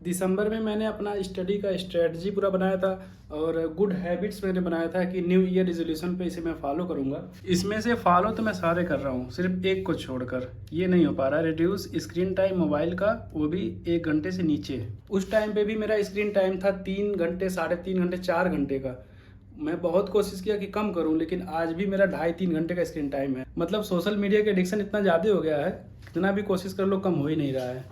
दिसंबर में मैंने अपना स्टडी का स्ट्रेटजी पूरा बनाया था और गुड हैबिट्स मैंने बनाया था कि न्यू ईयर रिजोल्यूशन पे इसे मैं फॉलो करूंगा। इसमें से फॉलो तो मैं सारे कर रहा हूँ, सिर्फ एक को छोड़कर ये नहीं हो पा रहा है। रिड्यूस स्क्रीन टाइम मोबाइल का, वो भी 1 घंटे से नीचे। उस टाइम पे भी मेरा स्क्रीन टाइम था 3 घंटे, 3.5 घंटे, 4 घंटे का। मैं बहुत कोशिश किया कि कम करूं, लेकिन आज भी मेरा 2.5-3 घंटे का स्क्रीन टाइम है। मतलब सोशल मीडिया के एडिक्शन इतना ज़्यादा हो गया है, कितना भी कोशिश कर लो कम हो ही नहीं रहा है।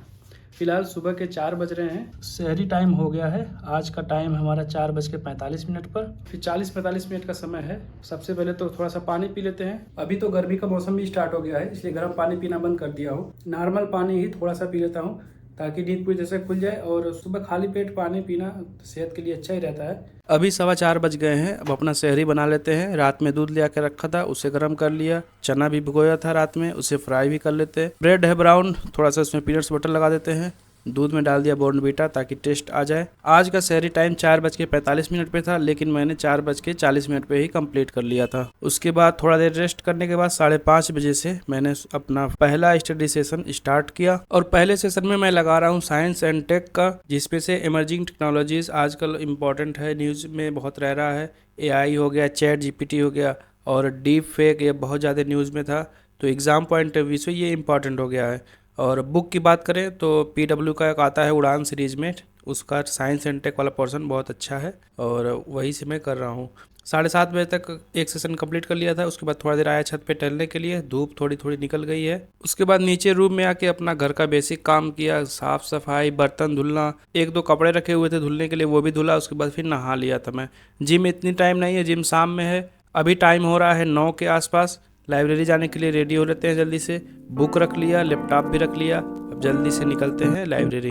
फिलहाल सुबह के 4 बज रहे हैं, शहरी टाइम हो गया है। आज का टाइम हमारा 4:45 पर। फिर 40-45 मिनट का समय है। सबसे पहले तो थोड़ा सा पानी पी लेते हैं। अभी तो गर्मी का मौसम भी स्टार्ट हो गया है, इसलिए गर्म पानी पीना बंद कर दिया हूँ। नॉर्मल पानी ही थोड़ा सा पी लेता हूँ ताकि नींद पूरी जैसे खुल जाए। और सुबह खाली पेट पानी पीना सेहत के लिए अच्छा ही रहता है। अभी 4:15 बज गए हैं। अब अपना शहरी बना लेते हैं। रात में दूध ले आकर रखा था, उसे गर्म कर लिया। चना भी भिगोया था रात में, उसे फ्राई भी कर लेते हैं। ब्रेड है ब्राउन, थोड़ा सा उसमें पीनट्स बटर लगा देते हैं। दूध में डाल दिया बॉर्नवीटा ताकि टेस्ट आ जाए। आज का शहरी टाइम 4:45 पे था, लेकिन मैंने 4:40 पे ही कंप्लीट कर लिया था। उसके बाद थोड़ा देर रेस्ट करने के बाद 5:30 बजे से मैंने अपना पहला स्टडी सेशन स्टार्ट किया। और पहले सेशन में मैं लगा रहा हूँ साइंस एंड टेक का, जिसपे से इमर्जिंग टेक्नोलॉजीज आजकल इम्पोर्टेंट है, न्यूज में बहुत रह रहा है। AI हो गया, चैट GPT हो गया और डीप फेक, ये बहुत ज़्यादा न्यूज़ में था। तो एग्ज़ाम पॉइंट ऑफ व्यू से ये इम्पॉर्टेंट हो गया है। और बुक की बात करें तो PW का एक आता है उड़ान सीरीज में, उसका साइंस एंड टेक वाला पोर्शन बहुत अच्छा है और वही से मैं कर रहा हूँ। 7:30 बजे तक एक सेशन कंप्लीट कर लिया था। उसके बाद थोड़ा देर आया छत पे टहलने के लिए, धूप थोड़ी थोड़ी निकल गई है। उसके बाद नीचे रूम में आके अपना घर का बेसिक काम किया, साफ सफाई, बर्तन धुलना, 1-2 कपड़े रखे हुए थे धुलने के लिए, वो भी धुला। उसके बाद फिर नहा लिया था मैं। जिम इतनी टाइम नहीं है, जिम शाम में है। अभी टाइम हो रहा है 9 के आसपास। लाइब्रेरी जाने के लिए रेडी हो लेते हैं जल्दी से। बुक रख लिया, लैपटॉप भी रख लिया। अब जल्दी से निकलते हैं लाइब्रेरी।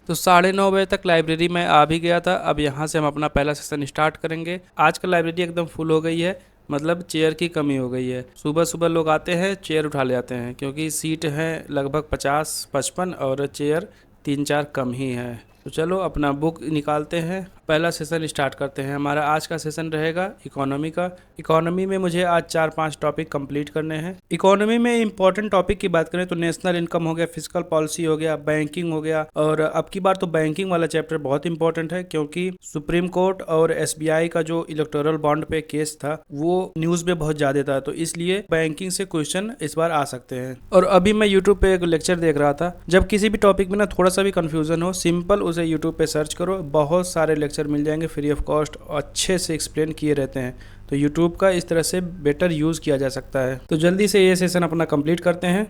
तो 9:30 बजे तक लाइब्रेरी में आ भी गया था। अब यहाँ से हम अपना पहला सेशन स्टार्ट करेंगे। आज का लाइब्रेरी एकदम फुल हो गई है, मतलब चेयर की कमी हो गई है। सुबह सुबह लोग आते हैं, चेयर उठा ले जाते हैं, क्योंकि सीट है लगभग 50-55 और चेयर 3-4 कम ही है। तो चलो अपना बुक निकालते हैं, पहला सेशन स्टार्ट करते हैं। हमारा आज का सेशन रहेगा इकोनॉमी का। इकोनॉमी में मुझे आज 4-5 टॉपिक कंप्लीट करने हैं। इकोनॉमी में इंपॉर्टेंट टॉपिक की बात करें तो नेशनल इनकम हो गया, फिस्कल पॉलिसी हो गया, बैंकिंग हो गया। और अब की बार तो बैंकिंग वाला चैप्टर बहुत इंपॉर्टेंट है, क्योंकि सुप्रीम कोर्ट और SBI का जो इलेक्टोरल बॉन्ड पे केस था वो न्यूज में बहुत ज्यादा था, तो इसलिए बैंकिंग से क्वेश्चन इस बार आ सकते हैं। और अभी मैं यूट्यूब पे एक लेक्चर देख रहा था, जब किसी भी टॉपिक में ना थोड़ा सा भी कंफ्यूजन हो, सिंपल उसे यूट्यूब पे सर्च करो, बहुत सारे लेक्चर मिल जाएंगे फ्री ऑफ कॉस्ट, अच्छे से एक्सप्लेन किए रहते हैं। तो यूट्यूब का इस तरह से बेटर यूज़ किया जा सकता है। तो जल्दी से ये सेशन अपना कंप्लीट करते हैं।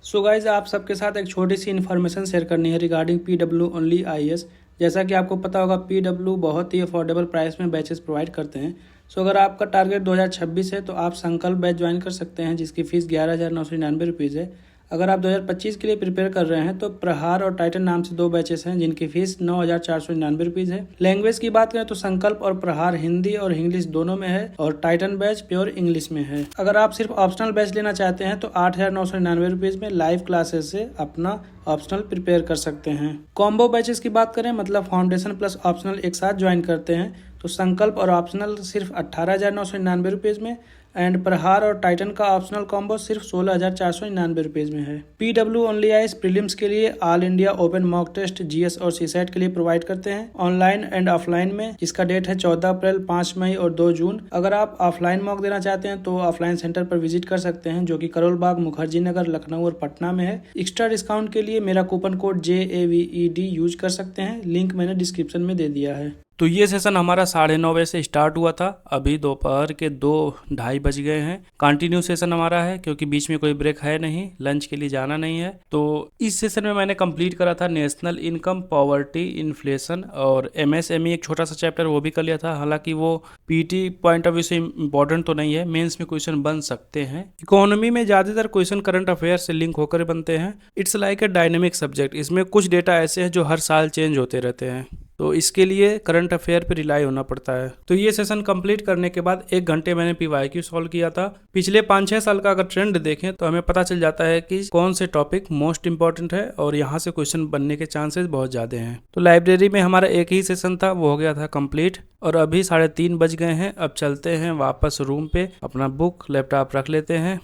सो गाइज, आप सबके साथ एक छोटी सी इन्फॉर्मेशन शेयर करनी है रिगार्डिंग PW ओनली IAS। जैसा कि आपको पता होगा, PW बहुत ही अफोर्डेबल प्राइस में बैचेस प्रोवाइड करते हैं। सो अगर आपका टारगेट 2026 है तो आप संकल्प बैच ज्वाइन कर सकते हैं, जिसकी फीस 11,999 रुपीज़ है। अगर आप 2025 के लिए प्रिपेयर कर रहे हैं तो प्रहार और टाइटन नाम से 2 बैचेस हैं, जिनकी फीस 9,499 रुपीज़ है। लैंग्वेज की बात करें तो संकल्प और प्रहार हिंदी और इंग्लिश दोनों में है, और टाइटन बैच प्योर इंग्लिश में है। अगर आप सिर्फ ऑप्शनल बैच लेना चाहते हैं तो 8,999 रुपीज़ में लाइव क्लासेस से अपना ऑप्शनल प्रिपेयर कर सकते हैं। कॉम्बो बैचेस की बात करें, मतलब फाउंडेशन प्लस ऑप्शनल एक साथ ज्वाइन करते हैं, तो संकल्प और ऑप्शनल सिर्फ 18,999 रुपीज़ में, एंड प्रहार और टाइटन का ऑप्शनल कॉम्बो सिर्फ 16,499 रुपीज़ में है। PW ओनली IAS प्रीलिम्स के लिए all India open mock test GS और CSAT के लिए प्रोवाइड करते हैं, ऑनलाइन एंड ऑफलाइन में, जिसका डेट है 14 अप्रैल, 5 मई और 2 जून। अगर आप ऑफलाइन मॉक देना चाहते हैं तो ऑफलाइन सेंटर पर विजिट कर सकते हैं, जो कि करोल बाग, मुखर्जी नगर, लखनऊ और पटना में है। एक्स्ट्रा डिस्काउंट के लिए मेरा कूपन कोड JAVED यूज कर सकते हैं, लिंक मैंने डिस्क्रिप्शन में दे दिया है। तो ये सेशन हमारा 9:30 बजे से स्टार्ट हुआ था। अभी दोपहर के 2-2:30 बज गए हैं। कंटिन्यू सेशन हमारा है, क्योंकि बीच में कोई ब्रेक है नहीं, लंच के लिए जाना नहीं है। तो इस सेशन में मैंने कंप्लीट करा था नेशनल इनकम, पॉवर्टी, इन्फ्लेशन और MSME एक छोटा सा चैप्टर वो भी कर लिया था। हालांकि वो PT पॉइंट ऑफ व्यू से इंपॉर्टेंट तो नहीं है, मेंस में क्वेश्चन बन सकते हैं। इकोनॉमी में ज्यादातर क्वेश्चन करंट अफेयर से लिंक होकर बनते हैं। It's like a dynamic subject. इसमें कुछ डेटा ऐसे हैं जो हर साल चेंज होते रहते हैं, तो इसके लिए करंट अफेयर पे रिलाई होना पड़ता है। तो ये सेशन कंप्लीट करने के बाद 1 घंटे मैंने PYQ सॉल्व किया था। पिछले 5-6 साल का अगर ट्रेंड देखें तो हमें पता चल जाता है कि कौन से टॉपिक मोस्ट इंपॉर्टेंट है और यहाँ से क्वेश्चन बनने के चांसेस बहुत ज्यादा हैं। तो लाइब्रेरी में हमारा एक ही सेशन था, वो हो गया था कंप्लीट। और अभी 3:30 बज गए हैं। अब चलते हैं वापस रूम पे, अपना बुक, लैपटॉप रख लेते हैं।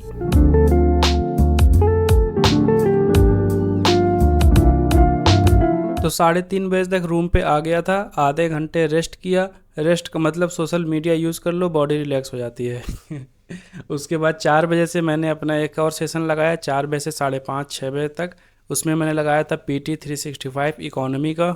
तो 3:30 बजे तक रूम पे आ गया था, आधे घंटे रेस्ट किया। रेस्ट का मतलब सोशल मीडिया यूज़ कर लो, बॉडी रिलैक्स हो जाती है। उसके बाद 4 बजे से मैंने अपना एक और सेशन लगाया, 4 बजे से 5:30-6 बजे तक। उसमें मैंने लगाया था PT 365 इकोनॉमी का।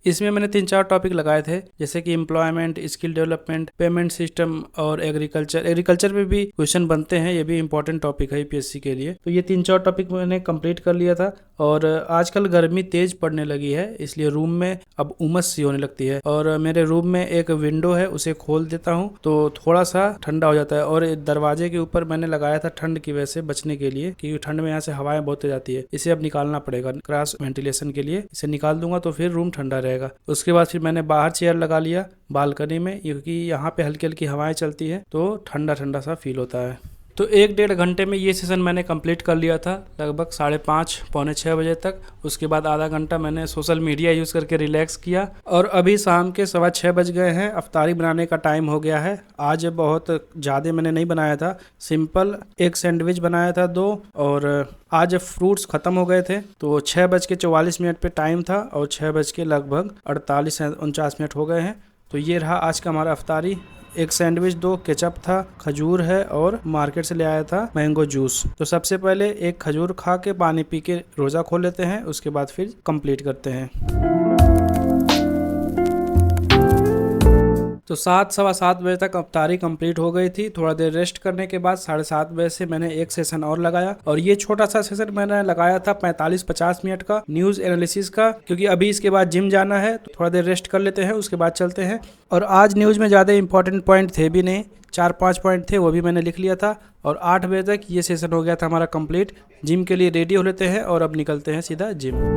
इसमें मैंने 3-4 टॉपिक लगाए थे, जैसे कि employment, skill development, payment system और एग्रीकल्चर। एग्रीकल्चर में भी क्वेश्चन बनते हैं, ये भी इंपॉर्टेंट टॉपिक है यूपीएससी के लिए। तो ये 3-4 टॉपिक मैंने कंप्लीट कर लिया था। और आजकल गर्मी तेज पड़ने लगी है, इसलिए रूम में अब उमस सी होने लगती है। और मेरे रूम में एक विंडो है, उसे खोल देता हूँ तो थोड़ा सा ठंडा हो जाता है। और दरवाजे के ऊपर मैंने लगाया था ठंड की वजह से बचने के लिए, क्योंकि ठंड में यहाँ से हवाएं बहुत तेज आती है। इसे अब निकालना पड़ेगा क्रॉस वेंटिलेशन के लिए। इसे निकाल दूंगा तो फिर रूम ठंडा रहेगा। उसके बाद फिर मैंने बाहर चेयर लगा लिया बालकनी में, क्योंकि यहाँ पे हल्की हल्की हवाएं चलती है तो ठंडा ठंडा सा फील होता है। तो 1-1.5 घंटे में ये सेशन मैंने कंप्लीट कर लिया था, लगभग 5:30-6 बजे तक। उसके बाद आधा घंटा मैंने सोशल मीडिया यूज़ करके रिलैक्स किया। और अभी शाम के 6:15 बज गए हैं, अफ्तारी बनाने का टाइम हो गया है। आज बहुत ज़्यादा मैंने नहीं बनाया था, सिंपल एक सैंडविच बनाया था 2। और आज फ्रूट्स ख़त्म हो गए थे तो 6:44 पे टाइम था और 6 के लगभग 48-49 हो गए हैं। तो ये रहा आज का हमारा अफ्तारी। एक सैंडविच, 2 केचप था, खजूर है और मार्केट से ले आया था मैंगो जूस। तो सबसे पहले एक खजूर खा के पानी पी के रोज़ा खोल लेते हैं, उसके बाद फिर कंप्लीट करते हैं। तो 7-7:15 बजे तक अफ्तारी कंप्लीट हो गई थी। थोड़ा देर रेस्ट करने के बाद 7:30 बजे से मैंने एक सेशन और लगाया। और ये छोटा सा सेशन मैंने लगाया था 45-50 मिनट का, न्यूज़ एनालिसिस का, क्योंकि अभी इसके बाद जिम जाना है तो थोड़ा देर रेस्ट कर लेते हैं, उसके बाद चलते हैं। और आज न्यूज़ में ज़्यादा इंपॉर्टेंट पॉइंट थे भी नहीं, 4-5 पॉइंट थे, वो भी मैंने लिख लिया था। और 8 बजे तक ये सेशन हो गया था हमारा कंप्लीट। जिम के लिए रेडी हो लेते हैं और अब निकलते हैं सीधा जिम।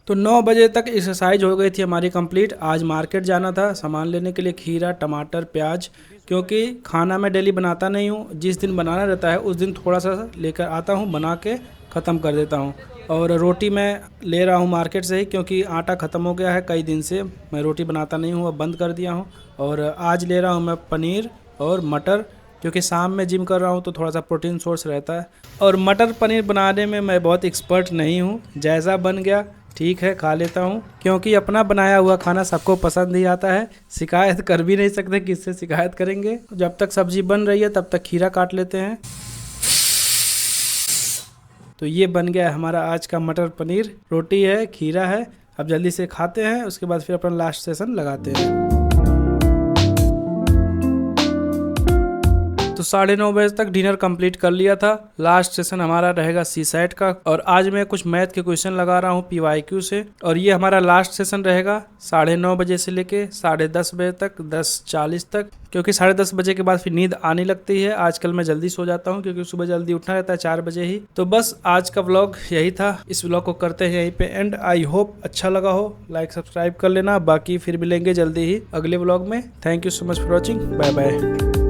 तो 9 बजे तक एक्सरसाइज हो गई थी हमारी कंप्लीट। आज मार्केट जाना था सामान लेने के लिए, खीरा, टमाटर, प्याज, क्योंकि खाना मैं डेली बनाता नहीं हूँ। जिस दिन बनाना रहता है उस दिन थोड़ा सा लेकर आता हूँ, बना के ख़त्म कर देता हूँ। और रोटी मैं ले रहा हूँ मार्केट से ही, क्योंकि आटा ख़त्म हो गया है कई दिन से, मैं रोटी बनाता नहीं हूँ, अब बंद कर दिया हूँ। और आज ले रहा हूँ मैं पनीर और मटर, क्योंकि शाम में जिम कर रहा हूँ तो थोड़ा सा प्रोटीन सोर्स रहता है। और मटर पनीर बनाने में मैं बहुत एक्सपर्ट नहीं हूँ, जैसा बन गया ठीक है खा लेता हूँ, क्योंकि अपना बनाया हुआ खाना सबको पसंद ही आता है। शिकायत कर भी नहीं सकते, किससे शिकायत करेंगे। जब तक सब्जी बन रही है तब तक खीरा काट लेते हैं। तो ये बन गया है हमारा आज का मटर पनीर, रोटी है, खीरा है। अब जल्दी से खाते हैं, उसके बाद फिर अपना लास्ट सेशन लगाते हैं। तो 9:30 बजे तक डिनर कंप्लीट कर लिया था। लास्ट सेशन हमारा रहेगा सीसैट का। और आज मैं कुछ मैथ के क्वेश्चन लगा रहा हूँ PYQ से। और ये हमारा लास्ट सेशन रहेगा 9:30 बजे से लेके 10:30 बजे तक, 10:40 तक, क्योंकि 10:30 बजे के बाद फिर नींद आने लगती है। आजकल मैं जल्दी सो जाता हूँ, क्योंकि सुबह जल्दी उठना रहता है 4 बजे ही। तो बस आज का व्लॉग यही था। इस व्लॉग को करते हैं यहीं पे एंड। आई होप अच्छा लगा हो, लाइक सब्सक्राइब कर लेना। बाकी फिर मिलेंगे जल्दी ही अगले व्लॉग में। Thank you so much for watching, bye bye.